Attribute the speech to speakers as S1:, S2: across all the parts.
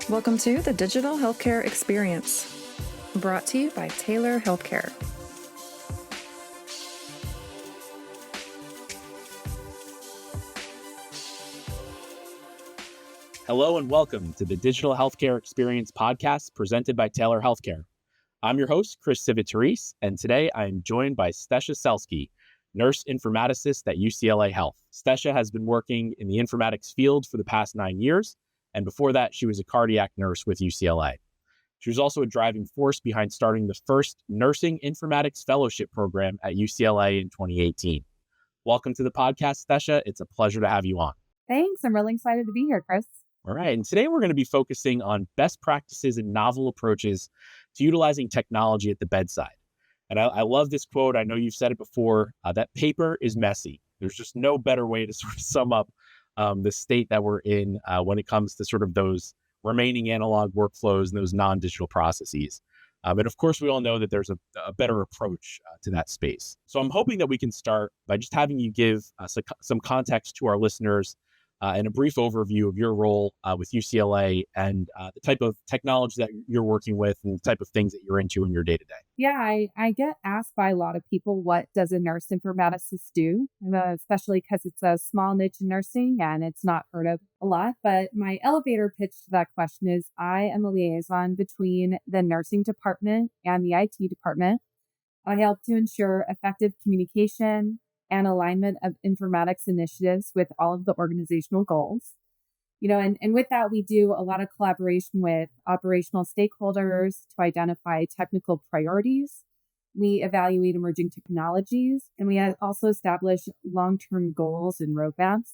S1: Welcome to the Digital Healthcare Experience, brought to you by Taylor Healthcare.
S2: Hello and welcome to the Digital Healthcare Experience podcast presented by Taylor Healthcare. I'm your host, Chris Civitarice, and today I am joined by Stesha Selsky, nurse informaticist at UCLA Health. Stesha has been working in the informatics field for the past 9 years, and before that, she was a cardiac nurse with UCLA. She was also a driving force behind starting the first nursing informatics fellowship program at UCLA in 2018. Welcome to the podcast, Stesha. It's a pleasure to have you on.
S3: Thanks. I'm really excited to be here, Chris.
S2: All right. And today we're going to be focusing on best practices and novel approaches to utilizing technology at the bedside. And I love this quote. I know you've said it before, that paper is messy. There's just no better way to sort of sum up the state that we're in when it comes to sort of those remaining analog workflows and those non-digital processes. And of course, we all know that there's a better approach to that space. So I'm hoping that we can start by just having you give some context to our listeners and a brief overview of your role with UCLA and the type of technology that you're working with and the type of things that you're into in your day-to-day.
S3: Yeah, I get asked by a lot of people, what does a nurse informaticist do? Especially because it's a small niche in nursing and it's not heard of a lot. But my elevator pitch to that question is I am a liaison between the nursing department and the IT department. I help to ensure effective communication and alignment of informatics initiatives with all of the organizational goals. And with that, we do a lot of collaboration with operational stakeholders to identify technical priorities. We evaluate emerging technologies, and we also establish long-term goals and roadmaps.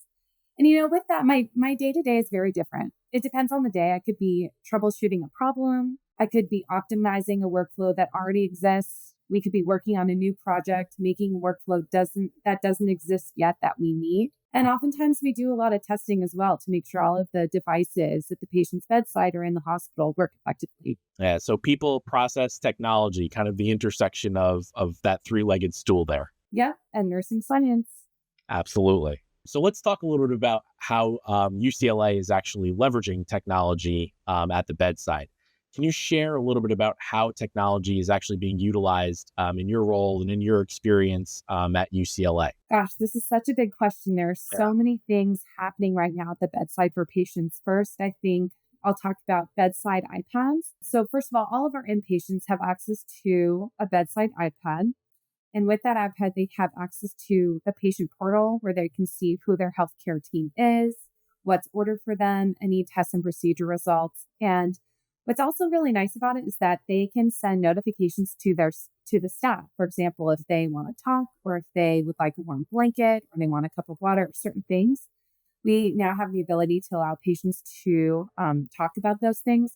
S3: And, with that, my day-to-day is very different. It depends on the day. I could be troubleshooting a problem. I could be optimizing a workflow that already exists. We could be working on a new project, making a workflow that doesn't exist yet that we need. And oftentimes we do a lot of testing as well to make sure all of the devices at the patient's bedside or in the hospital work effectively.
S2: Yeah, so people, process, technology, kind of the intersection of that three-legged stool there.
S3: Yeah, and nursing science.
S2: Absolutely. So let's talk a little bit about how UCLA is actually leveraging technology at the bedside. Can you share a little bit about how technology is actually being utilized in your role and in your experience at UCLA?
S3: Gosh, this is such a big question. There's so many things happening right now at the bedside for patients. First, I think I'll talk about bedside iPads. So first of all of our inpatients have access to a bedside iPad. And with that iPad, they have access to the patient portal where they can see who their healthcare team is, what's ordered for them, any test and procedure results. And what's also really nice about it is that they can send notifications to the staff. For example, if they want to talk or if they would like a warm blanket or they want a cup of water or certain things, we now have the ability to allow patients to talk about those things.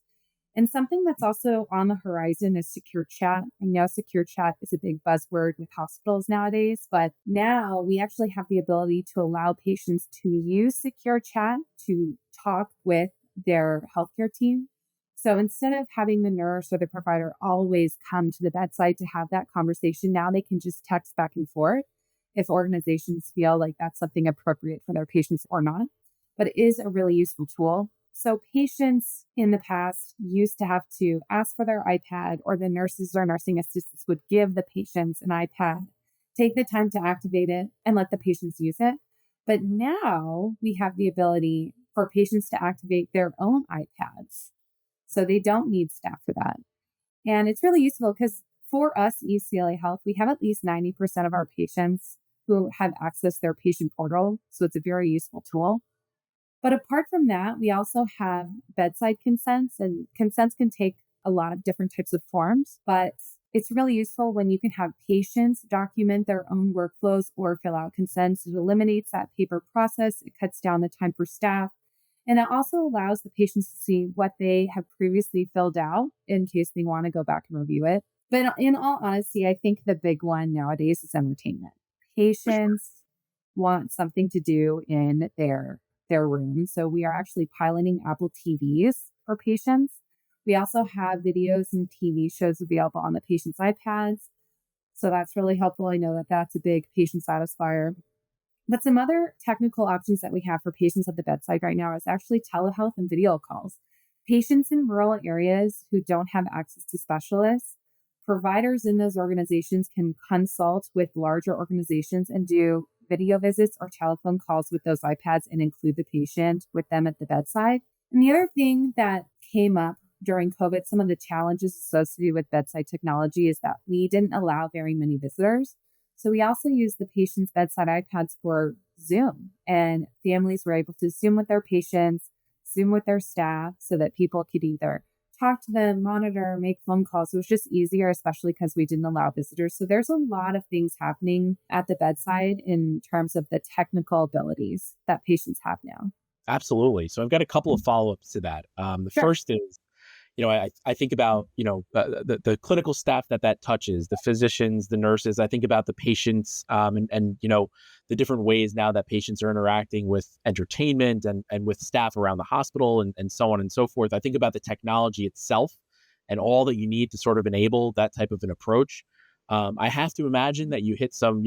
S3: And something that's also on the horizon is secure chat. I know secure chat is a big buzzword with hospitals nowadays, but now we actually have the ability to allow patients to use secure chat to talk with their healthcare team. So instead of having the nurse or the provider always come to the bedside to have that conversation, now they can just text back and forth if organizations feel like that's something appropriate for their patients or not. But it is a really useful tool. So patients in the past used to have to ask for their iPad, or the nurses or nursing assistants would give the patients an iPad, take the time to activate it and let the patients use it. But now we have the ability for patients to activate their own iPads. So they don't need staff for that. And it's really useful because for us, UCLA Health, we have at least 90% of our patients who have accessed their patient portal. So it's a very useful tool. But apart from that, we also have bedside consents, and consents can take a lot of different types of forms, but it's really useful when you can have patients document their own workflows or fill out consents. It eliminates that paper process. It cuts down the time for staff. And it also allows the patients to see what they have previously filled out in case they want to go back and review it. But in all honesty, I think the big one nowadays is entertainment. Patients want something to do in their room. So we are actually piloting Apple TVs for patients. We also have videos and TV shows available on the patient's iPads. So that's really helpful. I know that that's a big patient satisfier. But some other technical options that we have for patients at the bedside right now is actually telehealth and video calls. Patients in rural areas who don't have access to specialists, providers in those organizations can consult with larger organizations and do video visits or telephone calls with those iPads and include the patient with them at the bedside. And the other thing that came up during COVID, some of the challenges associated with bedside technology is that we didn't allow very many visitors. So we also used the patient's bedside iPads for Zoom, and families were able to Zoom with their patients, Zoom with their staff so that people could either talk to them, monitor, make phone calls. It was just easier, especially because we didn't allow visitors. So there's a lot of things happening at the bedside in terms of the technical abilities that patients have now.
S2: Absolutely. So I've got a couple of follow-ups to that. The
S3: Sure.
S2: first is, I think about, the clinical staff that touches, the physicians, the nurses. I think about the patients, and the different ways now that patients are interacting with entertainment and with staff around the hospital and so on and so forth. I think about the technology itself and all that you need to sort of enable that type of an approach. I have to imagine that you hit some,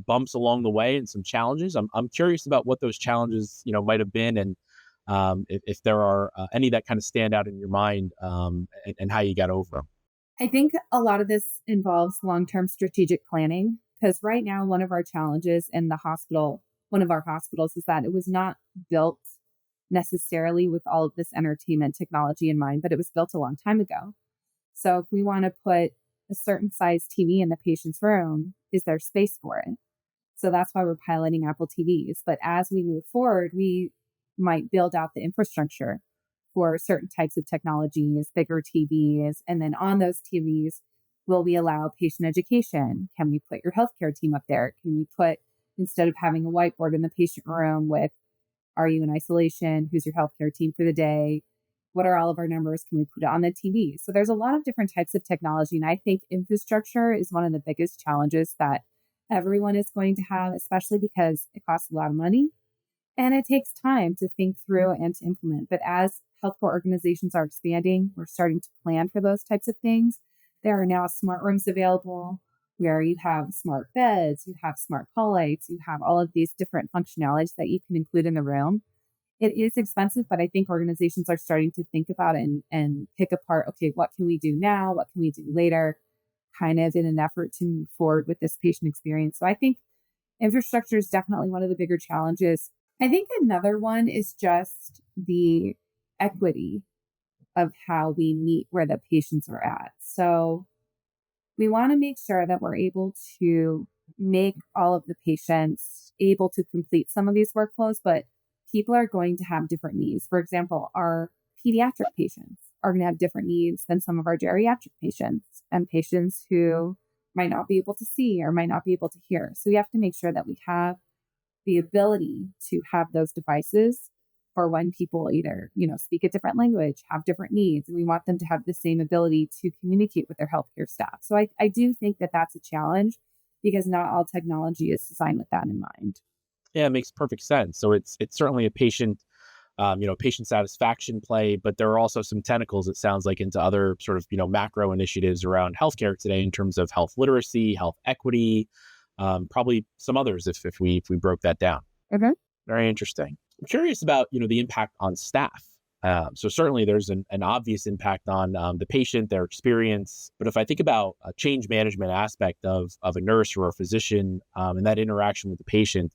S2: bumps along the way and some challenges. I'm curious about what those challenges, might have been, and if there are any that kind of stand out in your mind, and how you got over them.
S3: I think a lot of this involves long-term strategic planning because right now, one of our challenges in the hospital, one of our hospitals, is that it was not built necessarily with all of this entertainment technology in mind, but it was built a long time ago. So if we want to put a certain size TV in the patient's room, is there space for it? So that's why we're piloting Apple TVs. But as we move forward, we might build out the infrastructure for certain types of technologies, bigger TVs. And then on those TVs, will we allow patient education? Can we put your healthcare team up there? Can we put, instead of having a whiteboard in the patient room with, are you in isolation? Who's your healthcare team for the day? What are all of our numbers? Can we put it on the TV? So there's a lot of different types of technology. And I think infrastructure is one of the biggest challenges that everyone is going to have, especially because it costs a lot of money and it takes time to think through and to implement. But as healthcare organizations are expanding, we're starting to plan for those types of things. There are now smart rooms available where you have smart beds, you have smart call lights, you have all of these different functionalities that you can include in the room. It is expensive, but I think organizations are starting to think about it and pick apart, okay, what can we do now? What can we do later? Kind of in an effort to move forward with this patient experience. So I think infrastructure is definitely one of the bigger challenges. I think another one is just the equity of how we meet where the patients are at. So we want to make sure that we're able to make all of the patients able to complete some of these workflows, but people are going to have different needs. For example, our pediatric patients are going to have different needs than some of our geriatric patients and patients who might not be able to see or might not be able to hear. So we have to make sure that we have the ability to have those devices for when people either, speak a different language, have different needs, and we want them to have the same ability to communicate with their healthcare staff. So I do think that that's a challenge because not all technology is designed with that in mind.
S2: Yeah, it makes perfect sense. So it's certainly a patient satisfaction play, but there are also some tentacles, it sounds like, into other sort of, macro initiatives around healthcare today in terms of health literacy, health equity, probably some others if we broke that down.
S3: Okay.
S2: Very interesting. I'm curious about, the impact on staff. So certainly there's an obvious impact on the patient, their experience. But if I think about a change management aspect of a nurse or a physician, and that interaction with the patient,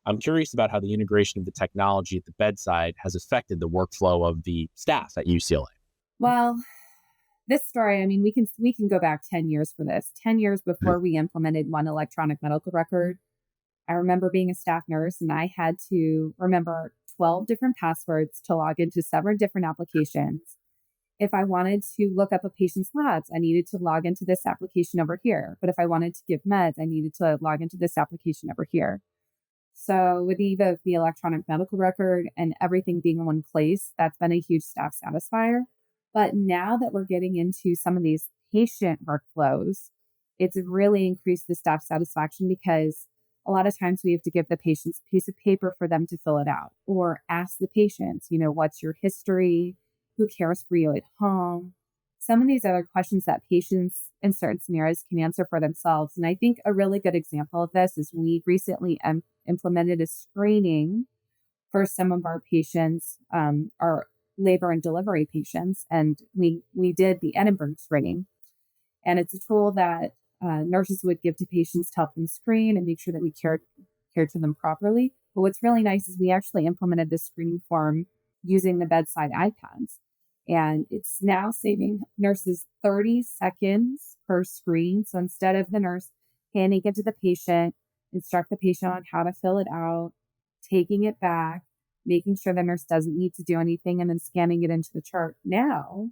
S2: I'm curious about how the integration of the technology at the bedside has affected the workflow of the staff at UCLA.
S3: Well, this story, I mean, we can go back 10 years for this. 10 years before we implemented one electronic medical record, I remember being a staff nurse and I had to remember 12 different passwords to log into 7 different applications. If I wanted to look up a patient's labs, I needed to log into this application over here. But if I wanted to give meds, I needed to log into this application over here. So with the electronic medical record and everything being in one place, that's been a huge staff satisfier. But now that we're getting into some of these patient workflows, it's really increased the staff satisfaction because a lot of times we have to give the patients a piece of paper for them to fill it out or ask the patients, what's your history? Who cares for you at home? Some of these other questions that patients in certain scenarios can answer for themselves. And I think a really good example of this is we recently implemented a screening for some of our patients, our labor and delivery patients. And we did the Edinburgh screening. And it's a tool that nurses would give to patients to help them screen and make sure that we cared for them properly. But what's really nice is we actually implemented this screening form using the bedside iPads. And it's now saving nurses 30 seconds per screen. So instead of the nurse handing it to the patient, instruct the patient on how to fill it out, taking it back, making sure the nurse doesn't need to do anything, and then scanning it into the chart. Now,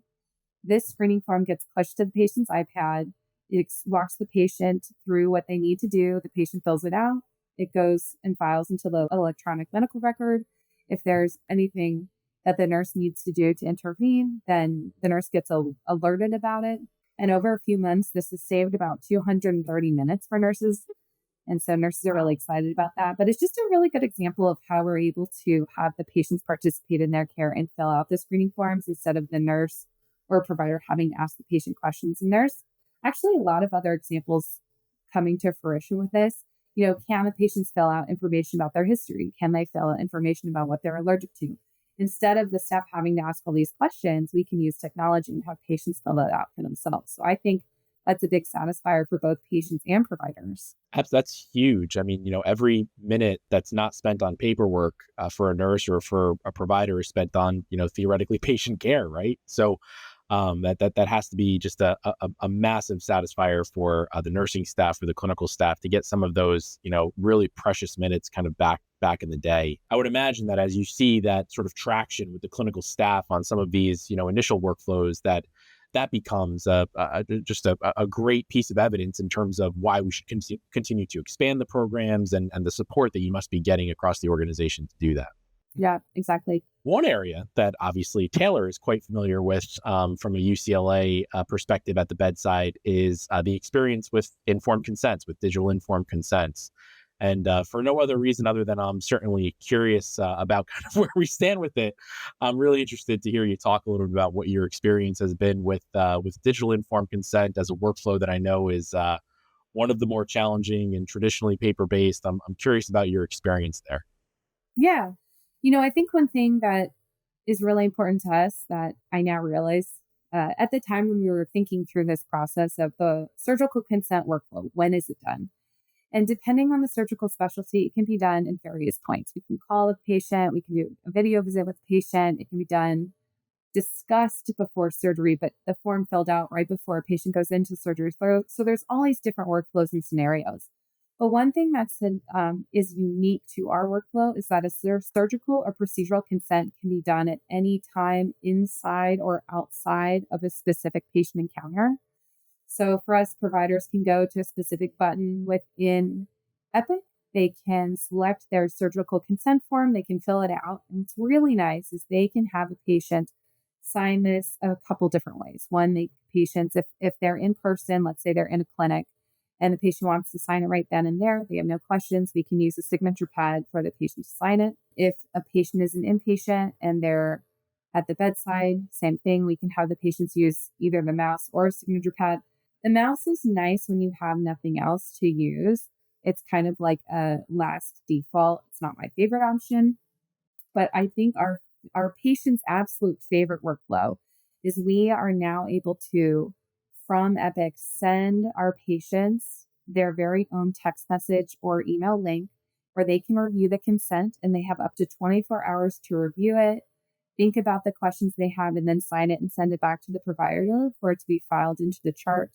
S3: this screening form gets pushed to the patient's iPad. It walks the patient through what they need to do. The patient fills it out. It goes and files into the electronic medical record. If there's anything that the nurse needs to do to intervene, then the nurse gets alerted about it. And over a few months, this has saved about 230 minutes for nurses. And so nurses are really excited about that. But it's just a really good example of how we're able to have the patients participate in their care and fill out the screening forms instead of the nurse or provider having to ask the patient questions. And there's actually a lot of other examples coming to fruition with this. Can the patients fill out information about their history? Can they fill out information about what they're allergic to? Instead of the staff having to ask all these questions, we can use technology and have patients fill that out for themselves. So I think that's a big satisfier for both patients and providers.
S2: That's huge. I mean, every minute that's not spent on paperwork for a nurse or for a provider is spent on, theoretically patient care, right? So that has to be just a massive satisfier for the nursing staff, for the clinical staff, to get some of those, really precious minutes kind of back in the day. I would imagine that as you see that sort of traction with the clinical staff on some of these, initial workflows, that becomes just a great piece of evidence in terms of why we should continue to expand the programs and the support that you must be getting across the organization to do that.
S3: Yeah, exactly.
S2: One area that obviously Taylor is quite familiar with from a UCLA perspective at the bedside is the experience with informed consents, with digital informed consents. And for no other reason other than I'm certainly curious about kind of where we stand with it, I'm really interested to hear you talk a little bit about what your experience has been with digital informed consent as a workflow that I know is one of the more challenging and traditionally paper-based. I'm curious about your experience there.
S3: Yeah. I think one thing that is really important to us that I now realize at the time when we were thinking through this process of the surgical consent workflow, when is it done? And depending on the surgical specialty, it can be done in various points. We can call a patient, we can do a video visit with the patient. It can be done discussed before surgery, but the form filled out right before a patient goes into surgery. So there's all these different workflows and scenarios. But one thing that's is unique to our workflow is that a surgical or procedural consent can be done at any time inside or outside of a specific patient encounter. So for us, providers can go to a specific button within Epic. They can select their surgical consent form. They can fill it out. And what's really nice is they can have a patient sign this a couple different ways. One, patients, if they're in person, let's say they're in a clinic, and the patient wants to sign it right then and there, they have no questions, we can use a signature pad for the patient to sign it. If a patient is an inpatient and they're at the bedside, same thing, we can have the patients use either the mouse or a signature pad. The mouse is nice when you have nothing else to use. It's kind of like a last default. It's not my favorite option, but I think our patient's absolute favorite workflow is we are now able to, from Epic, send our patients their very own text message or email link where they can review the consent, and they have up to 24 hours to review it, think about the questions they have, and then sign it and send it back to the provider for it to be filed into the chart.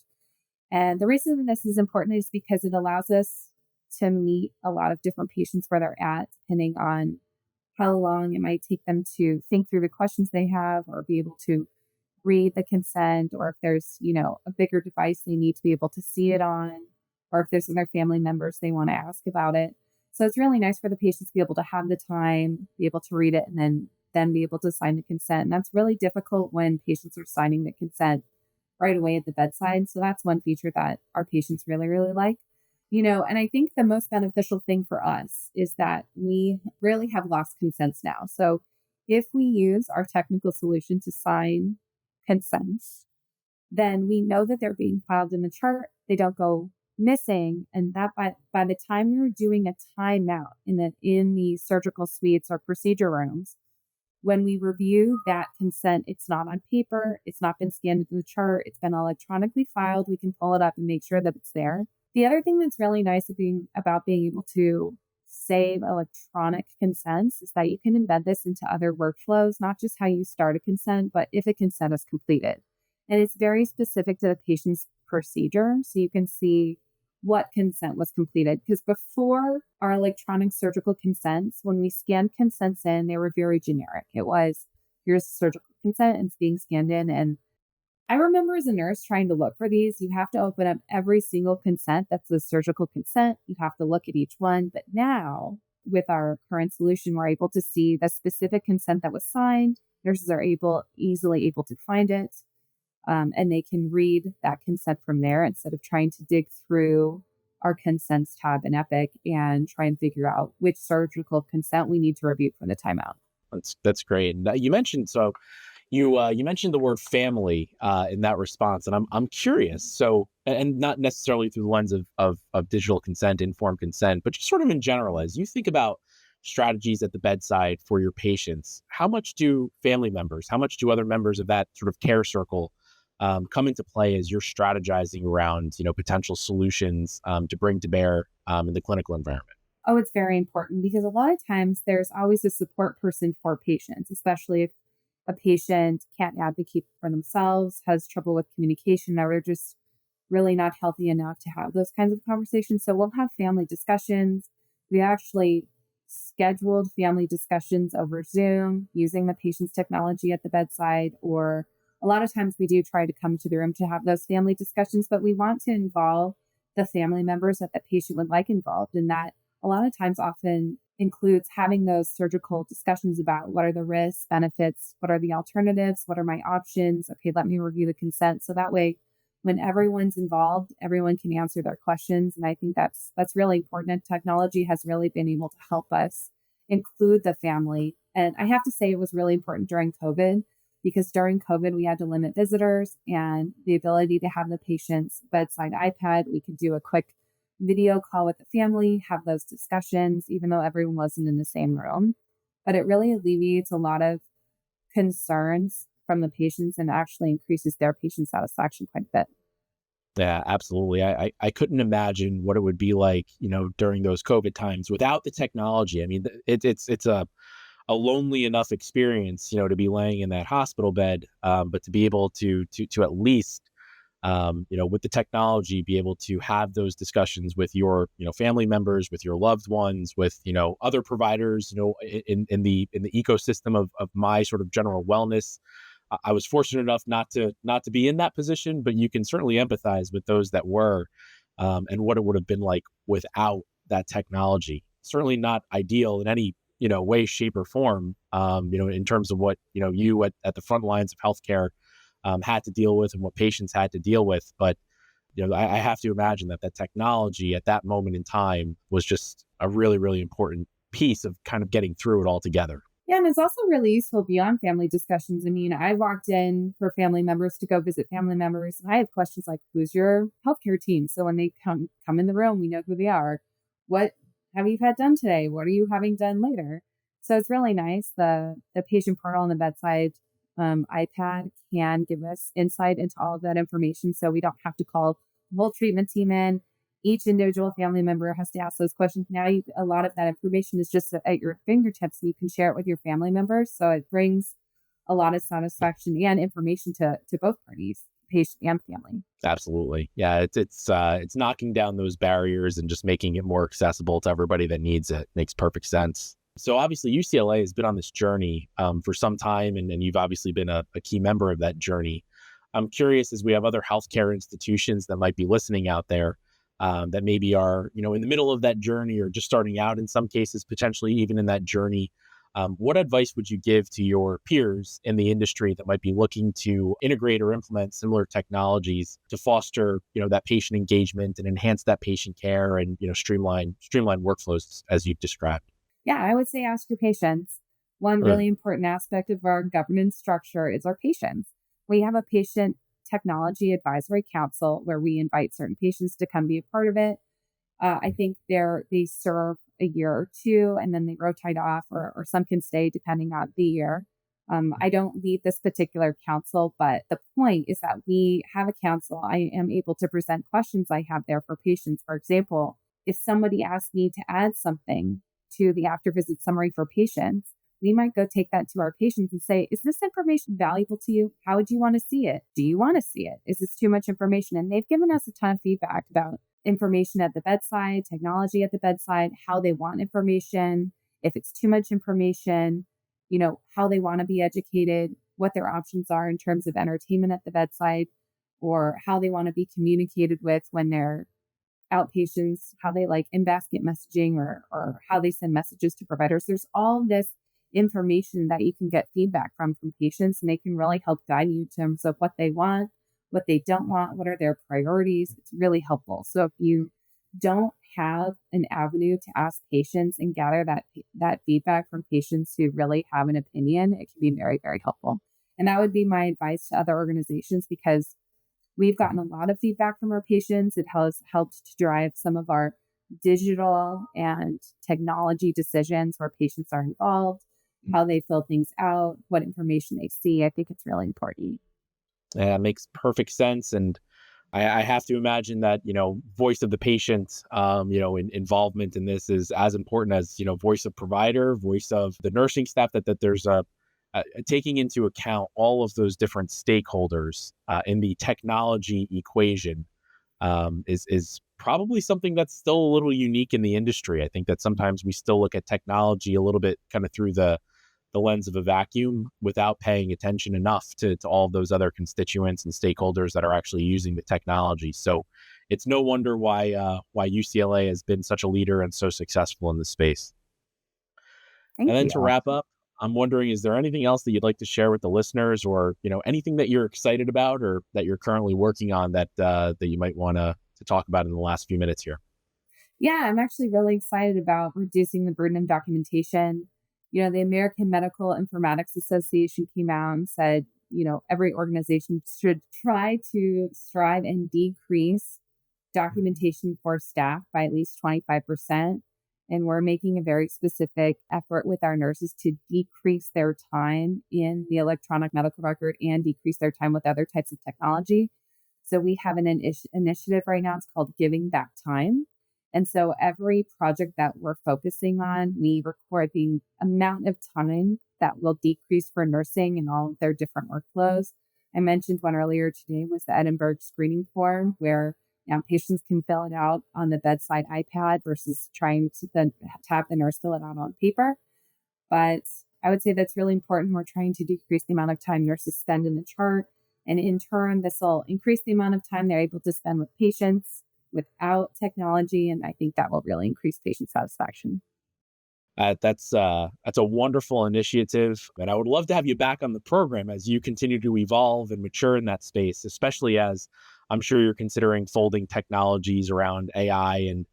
S3: And the reason this is important is because it allows us to meet a lot of different patients where they're at, depending on how long it might take them to think through the questions they have or be able to read the consent, or if there's, a bigger device they need to be able to see it on, or if there's other family members they want to ask about it. So it's really nice for the patients to be able to have the time, be able to read it, and then be able to sign the consent. And that's really difficult when patients are signing the consent right away at the bedside. So that's one feature that our patients really, really like. And I think the most beneficial thing for us is that we really have lost consents now. So if we use our technical solution to sign consents, then we know that they're being filed in the chart. They don't go missing. And that by the time we were doing a timeout in the surgical suites or procedure rooms, when we review that consent, it's not on paper, it's not been scanned into the chart, it's been electronically filed. We can pull it up and make sure that it's there. The other thing that's really nice about being able to save electronic consents is that you can embed this into other workflows, not just how you start a consent, but if a consent is completed. And it's very specific to the patient's procedure. So you can see what consent was completed. Because before our electronic surgical consents, when we scanned consents in, they were very generic. It was, here's the surgical consent and it's being scanned in. And I remember as a nurse trying to look for these, you have to open up every single consent that's a surgical consent. You have to look at each one. But now with our current solution, we're able to see the specific consent that was signed. Nurses are easily able to find it. And they can read that consent from there instead of trying to dig through our consents tab in Epic and try and figure out which surgical consent we need to review for the timeout.
S2: That's great. And you mentioned you mentioned the word family in that response, and I'm curious. So, and not necessarily through the lens of digital consent, informed consent, but just sort of in general, as you think about strategies at the bedside for your patients, how much do family members, how much do other members of that sort of care circle come into play as you're strategizing around, potential solutions to bring to bear in the clinical environment?
S3: Oh, it's very important because a lot of times there's always a support person for patients, especially if a patient can't advocate for themselves, has trouble with communication, or they're just really not healthy enough to have those kinds of conversations. So we'll have family discussions. We actually scheduled family discussions over Zoom using the patient's technology at the bedside, or a lot of times we do try to come to the room to have those family discussions, but we want to involve the family members that the patient would like involved. And that a lot of times often includes having those surgical discussions about what are the risks, benefits, what are the alternatives, what are my options? Okay, let me review the consent. So that way, when everyone's involved, everyone can answer their questions. And I think that's really important. And technology has really been able to help us include the family. And I have to say it was really important during COVID, because during COVID, we had to limit visitors and the ability to have the patient's bedside iPad. We could do a quick video call with the family, have those discussions, even though everyone wasn't in the same room. But it really alleviates a lot of concerns from the patients and actually increases their patient satisfaction quite a bit.
S2: Yeah, absolutely. I couldn't imagine what it would be like, during those COVID times without the technology. I mean, it's a lonely enough experience, to be laying in that hospital bed, but to be able to at least, with the technology, be able to have those discussions with your, family members, with your loved ones, with, other providers, in the ecosystem of my sort of general wellness. I was fortunate enough not to be in that position, but you can certainly empathize with those that were, and what it would have been like without that technology. Certainly not ideal in any way, shape, or form, in terms of what, you at the front lines of healthcare had to deal with and what patients had to deal with. But, I have to imagine that technology at that moment in time was just a really, really important piece of kind of getting through it all together.
S3: Yeah, and it's also really useful beyond family discussions. I mean, I walked in for family members to go visit family members, and I have questions like, "Who's your healthcare team?" So when they come in the room, we know who they are. What have you had done today? What are you having done later? So it's really nice. The patient portal on the bedside iPad can give us insight into all of that information, so we don't have to call the whole treatment team in. Each individual family member has to ask those questions. Now, a lot of that information is just at your fingertips, and you can share it with your family members. So it brings a lot of satisfaction and information to both parties, patient and family.
S2: Absolutely. Yeah, it's knocking down those barriers and just making it more accessible to everybody that needs it. Makes perfect sense. So obviously UCLA has been on this journey for some time, and you've obviously been a key member of that journey. I'm curious, as we have other healthcare institutions that might be listening out there, that maybe are, in the middle of that journey or just starting out in some cases, potentially even in that journey. What advice would you give to your peers in the industry that might be looking to integrate or implement similar technologies to foster, that patient engagement and enhance that patient care and, streamline workflows as you've described?
S3: Yeah, I would say ask your patients. One
S2: Mm.
S3: really important aspect of our governance structure is our patients. We have a patient technology advisory council where we invite certain patients to come be a part of it. I think they serve a year or two and then they rotate off, or some can stay depending on the year. I don't lead this particular council, but the point is that we have a council. I am able to present questions I have there for patients. For example, if somebody asks me to add something to the after visit summary for patients, we might go take that to our patients and say, is this information valuable to you? How would you want to see it? Do you want to see it? Is this too much information? And they've given us a ton of feedback about information at the bedside, technology at the bedside, how they want information, if it's too much information, how they want to be educated, what their options are in terms of entertainment at the bedside, or how they want to be communicated with when they're outpatients, how they like in-basket messaging or how they send messages to providers. There's all this information that you can get feedback from patients, and they can really help guide you in terms of what they want, what they don't want, what are their priorities. It's really helpful. So if you don't have an avenue to ask patients and gather that feedback from patients who really have an opinion, it can be very, very helpful. And that would be my advice to other organizations, because we've gotten a lot of feedback from our patients. It has helped to drive some of our digital and technology decisions where patients are involved, how they fill things out, what information they see. I think it's really important.
S2: Yeah, it makes perfect sense. And I have to imagine that, voice of the patient, involvement in this is as important as, voice of provider, voice of the nursing staff, that there's taking into account all of those different stakeholders in the technology equation is probably something that's still a little unique in the industry. I think that sometimes we still look at technology a little bit kind of through the lens of a vacuum without paying attention enough to all of those other constituents and stakeholders that are actually using the technology. So it's no wonder why UCLA has been such a leader and so successful in this space.
S3: Thank
S2: And then
S3: you.
S2: to wrap up, I'm wondering, is there anything else that you'd like to share with the listeners, or anything that you're excited about or that you're currently working on that you might want to talk about in the last few minutes here?
S3: Yeah, I'm actually really excited about reducing the burden of documentation. The American Medical Informatics Association came out and said, every organization should try to strive and decrease documentation for staff by at least 25%. And we're making a very specific effort with our nurses to decrease their time in the electronic medical record and decrease their time with other types of technology. So we have an initiative right now. It's called Giving Back Time. And so every project that we're focusing on, we record the amount of time that will decrease for nursing and all of their different workflows. I mentioned one earlier today was the Edinburgh screening form, where patients can fill it out on the bedside iPad versus trying to then have the nurse fill it out on paper. But I would say that's really important. We're trying to decrease the amount of time nurses spend in the chart. And in turn, this will increase the amount of time they're able to spend with patients without technology. And I think that will really increase patient satisfaction.
S2: That's a wonderful initiative. And I would love to have you back on the program as you continue to evolve and mature in that space, especially as I'm sure you're considering folding technologies around AI and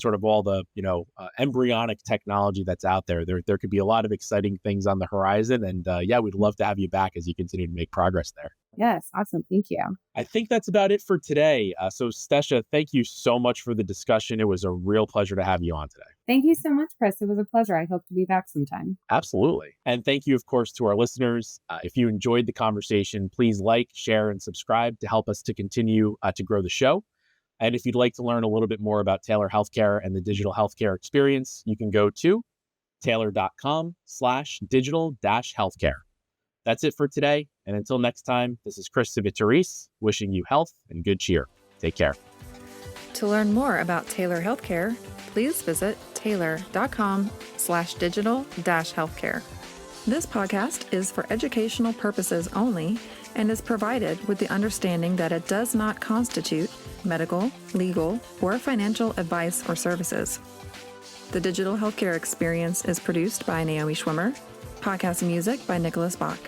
S2: sort of all the, embryonic technology that's out there. There could be a lot of exciting things on the horizon. And we'd love to have you back as you continue to make progress there.
S3: Yes. Awesome. Thank you.
S2: I think that's about it for today. So Stesha, thank you so much for the discussion. It was a real pleasure to have you on today.
S3: Thank you so much, Chris. It was a pleasure. I hope to be back sometime.
S2: Absolutely. And thank you, of course, to our listeners. If you enjoyed the conversation, please like, share, and subscribe to help us to continue to grow the show. And if you'd like to learn a little bit more about Taylor Healthcare and the digital healthcare experience, you can go to taylor.com/digital-healthcare. That's it for today. And until next time, this is Chris Civitaris wishing you health and good cheer. Take care.
S1: To learn more about Taylor Healthcare, please visit taylor.com/digital-healthcare. This podcast is for educational purposes only and is provided with the understanding that it does not constitute medical, legal, or financial advice or services. The Digital Healthcare Experience is produced by Naomi Schwimmer. Podcast music by Nicholas Bach.